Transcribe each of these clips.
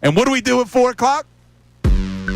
And what do we do at 4 o'clock?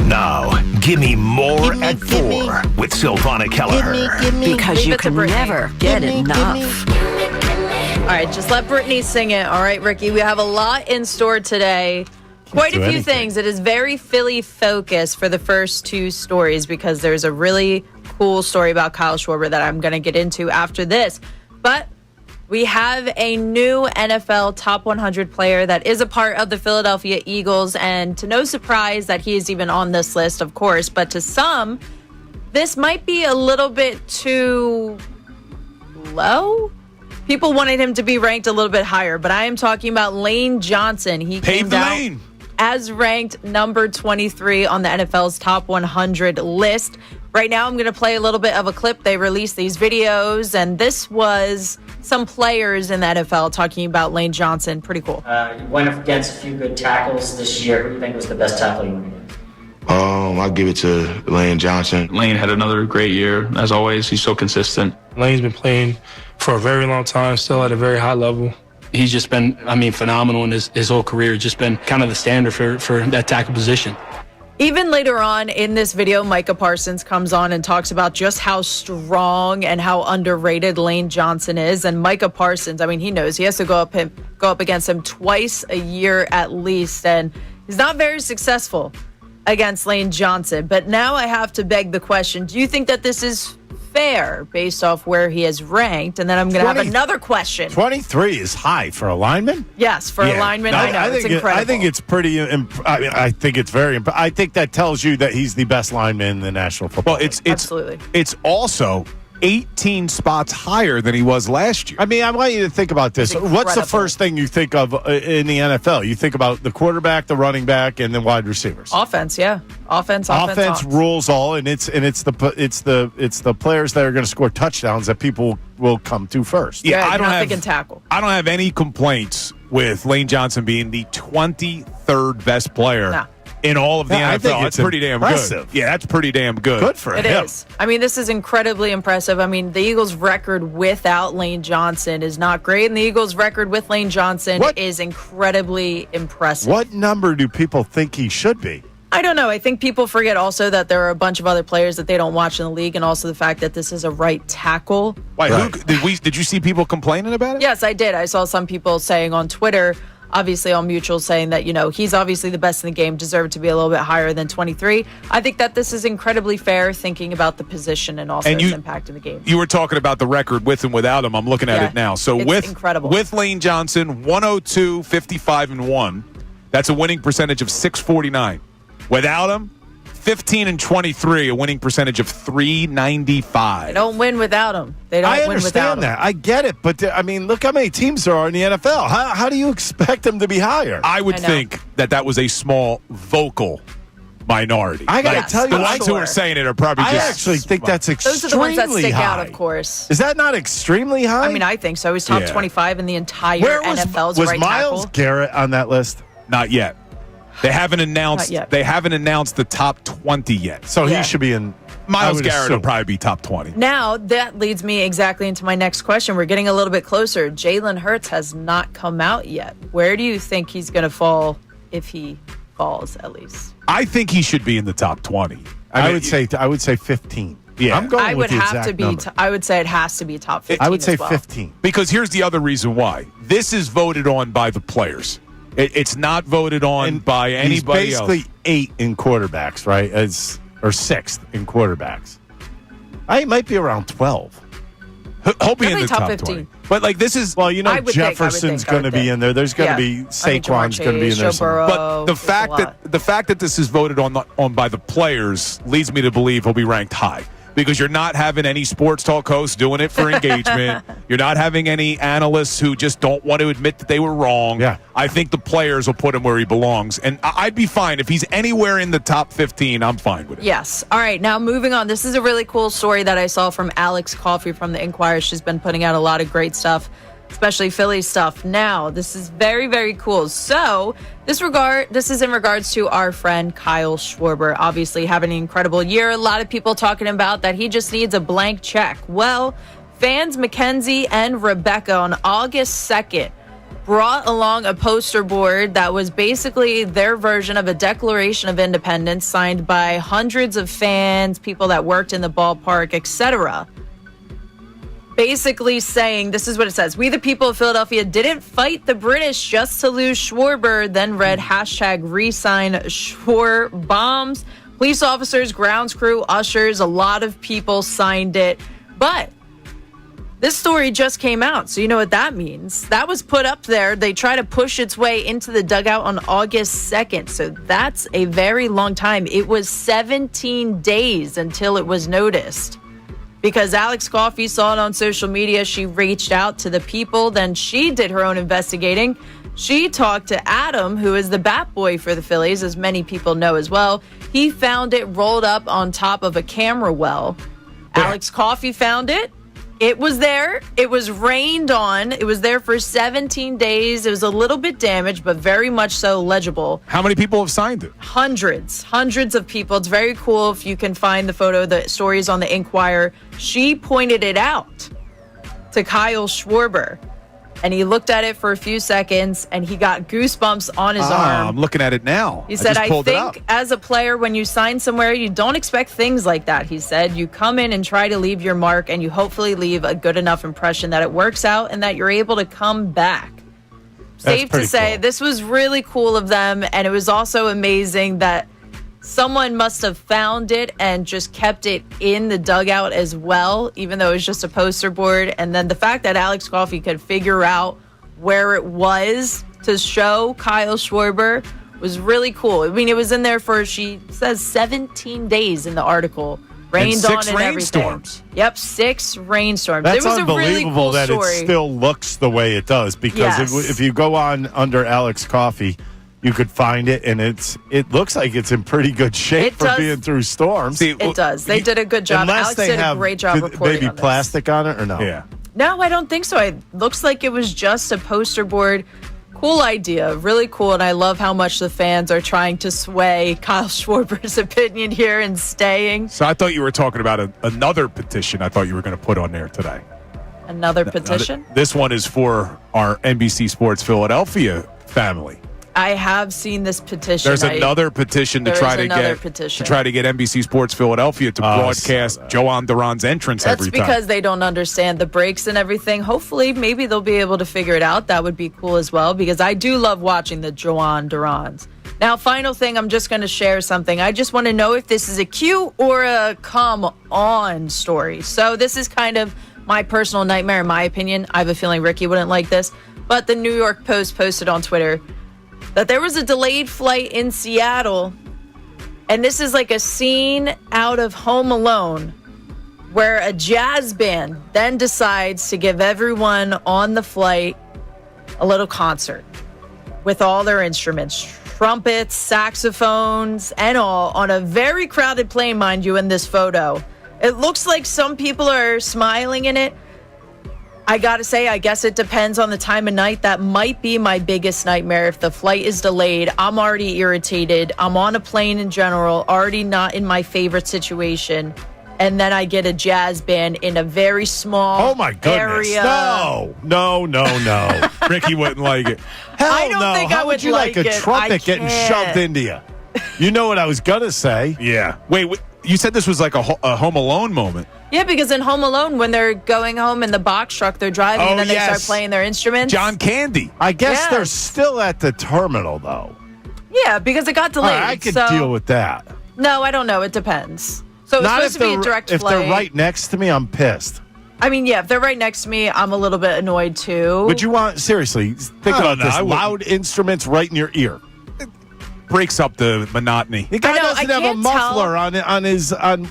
Now, Gimme More at 4 with Sylvana Kelleher. Because you can never get enough. All right, just let Brittany sing it. All right, Ricky, we have a lot in store today. Quite a few things. It is very Philly focused for the first two stories because there's a really cool story about Kyle Schwarber that I'm going to get into after this. But we have a new NFL top 100 player that is a part of the Philadelphia Eagles, and to no surprise that he is even on this list, of course, but to some, this might be a little bit too low. People wanted him to be ranked a little bit higher, but I am talking about Lane Johnson. He came down as ranked number 23 on the NFL's top 100 list. Right now, I'm going to play a little bit of a clip. They released these videos, and this was some players in the NFL talking about Lane Johnson. Pretty cool. You went up against a few good tackles this year. Who do you think was the best tackle you went against? I'll give it to Lane Johnson. Lane had another great year. As always, he's so consistent. Lane's been playing for a very long time, still at a very high level. He's just been, phenomenal in his whole career. Just been kind of the standard for that tackle position. Even later on in this video, Micah Parsons comes on and talks about just how strong and how underrated Lane Johnson is. And Micah Parsons, he knows he has to go up against him twice a year at least. And he's not very successful against Lane Johnson. But now I have to beg the question, do you think that this is fair based off where he is ranked? And then I'm going to have another question. 23 is high for a lineman? Yes, for a lineman. I know, it's incredible. I think it's pretty, I think it's very, I think that tells you that he's the best lineman in the National Football League. Absolutely. It's also 18 spots higher than he was last year. I want you to think about this. What's the first thing you think of in the NFL? You think about the quarterback, the running back, and then wide receivers. Offense, yeah. Offense rules all, and it's the players that are going to score touchdowns that people will come to first. Yeah, I don't have tackle. I don't have any complaints with Lane Johnson being the 23rd best player. In all of the NFL, that's pretty damn good. Yeah, that's pretty damn good. Good for him. It is. This is incredibly impressive. The Eagles' record without Lane Johnson is not great, and the Eagles' record with Lane Johnson is incredibly impressive. What number do people think he should be? I don't know. I think people forget also that there are a bunch of other players that they don't watch in the league, and also the fact that this is a right tackle. Wait, did you see people complaining about it? Yes, I did. I saw some people saying on Twitter, obviously on Mutual, saying that, he's obviously the best in the game, deserved to be a little bit higher than 23. I think that this is incredibly fair, thinking about the position and also its impact in the game. You were talking about the record with and without him. I'm looking at it now. So incredible. With Lane Johnson, 102, 55-1. That's a winning percentage of 649. Without him, 15-23, a winning percentage of 395. They don't win without him. I understand that. I get it. But, look how many teams there are in the NFL. How do you expect them to be higher? I would think that was a small vocal minority. I got to tell you, the ones who are saying it are probably I actually think that's extremely high. Those are the ones that stick out, of course. Is that not extremely high? I think so. He's top 25 in the entire NFL's right tackle. Was Myles Garrett on that list? Not yet. They haven't announced. They haven't announced the top 20 yet, so he should be in. Myles Garrett will probably be top 20. Now that leads me exactly into my next question. We're getting a little bit closer. Jalen Hurts has not come out yet. Where do you think he's going to fall, if he falls at least? I think he should be in the top 20. I would say 15. Yeah, I'm going with the exact number. I would say it has to be top 15. I would say 15 because here's the other reason why. This is voted on by the players. It's not voted on by anybody else. He's basically 8 in quarterbacks, right? Or 6th in quarterbacks. I might be around 12. He'll be in the top 15. 20. But this is Jefferson's going to be in there. There's going to be Saquon's going to be in there. But the fact that this is voted on by the players leads me to believe he'll be ranked high. Because you're not having any sports talk hosts doing it for engagement. You're not having any analysts who just don't want to admit that they were wrong. Yeah. I think the players will put him where he belongs. And I'd be fine. If he's anywhere in the top 15, I'm fine with it. Yes. All right. Now, moving on. This is a really cool story that I saw from Alex Coffey from the Inquirer. She's been putting out a lot of great stuff, especially Philly stuff. Now, this is very, very cool. So, this is in regards to our friend Kyle Schwarber, obviously having an incredible year. A lot of people talking about that he just needs a blank check. Well, fans Mackenzie and Rebecca on August 2nd brought along a poster board that was basically their version of a Declaration of Independence signed by hundreds of fans, people that worked in the ballpark, etc. Basically saying, this is what it says: "We, the people of Philadelphia, didn't fight the British just to lose Schwarber," then read #resign Schwar bombs. Police officers, grounds crew, ushers, a lot of people signed it. But this story just came out, so you know what that means. That was put up there. They try to push its way into the dugout on August 2nd, so that's a very long time. It was 17 days until it was noticed. Because Alex Coffey saw it on social media, she reached out to the people, then she did her own investigating. She talked to Adam, who is the bat boy for the Phillies, as many people know as well. He found it rolled up on top of a camera well. Alex Coffey found it. It was there. It was rained on. It was there for 17 days. It was a little bit damaged, but very much so legible. How many people have signed it? Hundreds of people. It's very cool if you can find the photo. The story is on the Inquirer. She pointed it out to Kyle Schwarber, and he looked at it for a few seconds, and he got goosebumps on his arm. I'm looking at it now. He said, I think as a player, when you sign somewhere, you don't expect things like that. He said, you come in and try to leave your mark, and you hopefully leave a good enough impression that it works out and that you're able to come back. Safe to say, this was really cool of them, and it was also amazing that someone must have found it and just kept it in the dugout as well, even though it was just a poster board. And then the fact that Alex Coffey could figure out where it was to show Kyle Schwarber was really cool. I mean, it was in there for, she says, 17 days in the article. Rained on and everything. 6 rainstorms. Yep, 6 rainstorms. That's it was unbelievable a really cool that story. it still looks the way it does. Because if you go on under Alex Coffey, you could find it, and it looks like it's in pretty good shape for being through storms. See, it does. They did a good job. Alex did a great job reporting maybe on this. Plastic on it or no? Yeah. No, I don't think so. It looks like it was just a poster board. Cool idea. Really cool, and I love how much the fans are trying to sway Kyle Schwarber's opinion here and staying. So I thought you were talking about another petition I thought you were going to put on there today. Another petition? This one is for our NBC Sports Philadelphia family. I have seen this petition. There's another petition to try to get NBC Sports Philadelphia to broadcast Joan Duran's entrance every time. That's because they don't understand the breaks and everything. Hopefully, maybe they'll be able to figure it out. That would be cool as well, because I do love watching the Joan Durans. Now, final thing, I'm just going to share something. I just want to know if this is a cute or a come on story. So this is kind of my personal nightmare, in my opinion. I have a feeling Ricky wouldn't like this, but the New York Post posted on Twitter that there was a delayed flight in Seattle, and this is like a scene out of Home Alone, where a jazz band then decides to give everyone on the flight a little concert with all their instruments, trumpets, saxophones, and all, on a very crowded plane, mind you, in this photo. It looks like some people are smiling in it. I gotta say, I guess it depends on the time of night. That might be my biggest nightmare. If the flight is delayed, I'm already irritated. I'm on a plane in general, already not in my favorite situation. And then I get a jazz band in a very small area. No. Ricky wouldn't like it. Hell I don't think How I would you like a it. trumpet getting shoved into you? You know what I was going to say. Yeah. Wait, you said this was like a Home Alone moment. Yeah, because in Home Alone, when they're going home in the box truck, they're driving, and then they start playing their instruments. John Candy. I guess they're still at the terminal, though. Yeah, because it got delayed. I could deal with that. No, I don't know. It depends. So it's supposed to be a direct flight. If they're right next to me, I'm pissed. I mean, yeah, if they're right next to me, I'm a little bit annoyed, too. Would you want, seriously, think about this. Loud instruments right in your ear. Breaks up the monotony. The guy doesn't have a muffler on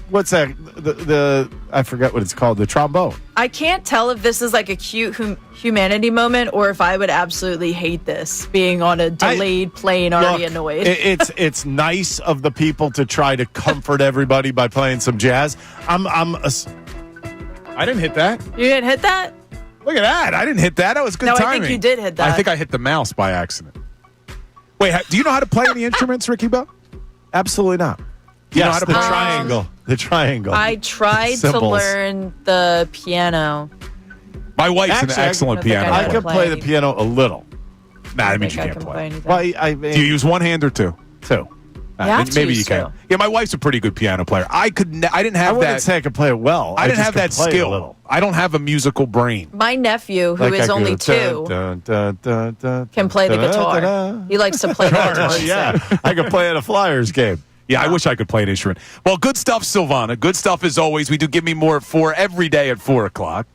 what's that? I forget what it's called. The trombone. I can't tell if this is like a cute humanity moment or if I would absolutely hate this being on a delayed plane, already annoyed. It's nice of the people to try to comfort everybody by playing some jazz. I didn't hit that. You didn't hit that? Look at that! I didn't hit that. That was good timing. I think you did hit that. I think I hit the mouse by accident. Wait, do you know how to play any instruments, Ricky Bell? Absolutely not. You know how to play triangle. The triangle. I tried to learn the piano. My wife's an excellent piano player. I can play the piano a little. Nah, that means think you I can't can play. anything. Well, I mean, Do you use one hand or two? two. Maybe you can. Yeah, my wife's a pretty good piano player. I didn't have I wouldn't that. say I could play it well. I didn't just have could that play it a skill. little. I don't have a musical brain. My nephew, who Like is I only go, 2, dun, dun, dun, dun, can play the dun, guitar. dun, dun. He likes to play the guitar. Yeah, I could play at a Flyers game. Yeah, I wish I could play an instrument. Well, good stuff, Sylvana. Good stuff as always. We do Give Me More at 4 every day at 4 o'clock.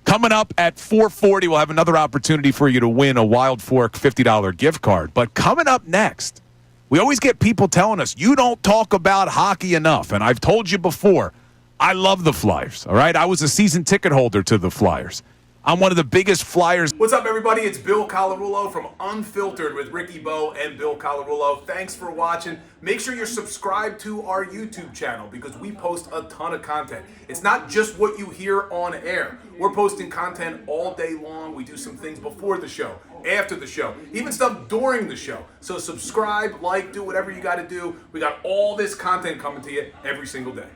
Coming up at 4:40, we'll have another opportunity for you to win a Wild Fork $50 gift card. But coming up next, we always get people telling us, you don't talk about hockey enough. And I've told you before, I love the Flyers, all right? I was a season ticket holder to the Flyers. I'm one of the biggest Flyers. What's up, everybody? It's Bill Colarulo from Unfiltered with Ricky Bo and Bill Colarulo. Thanks for watching. Make sure you're subscribed to our YouTube channel because we post a ton of content. It's not just what you hear on air. We're posting content all day long. We do some things before the show, after the show, even stuff during the show. So subscribe, like, do whatever you got to do. We got all this content coming to you every single day.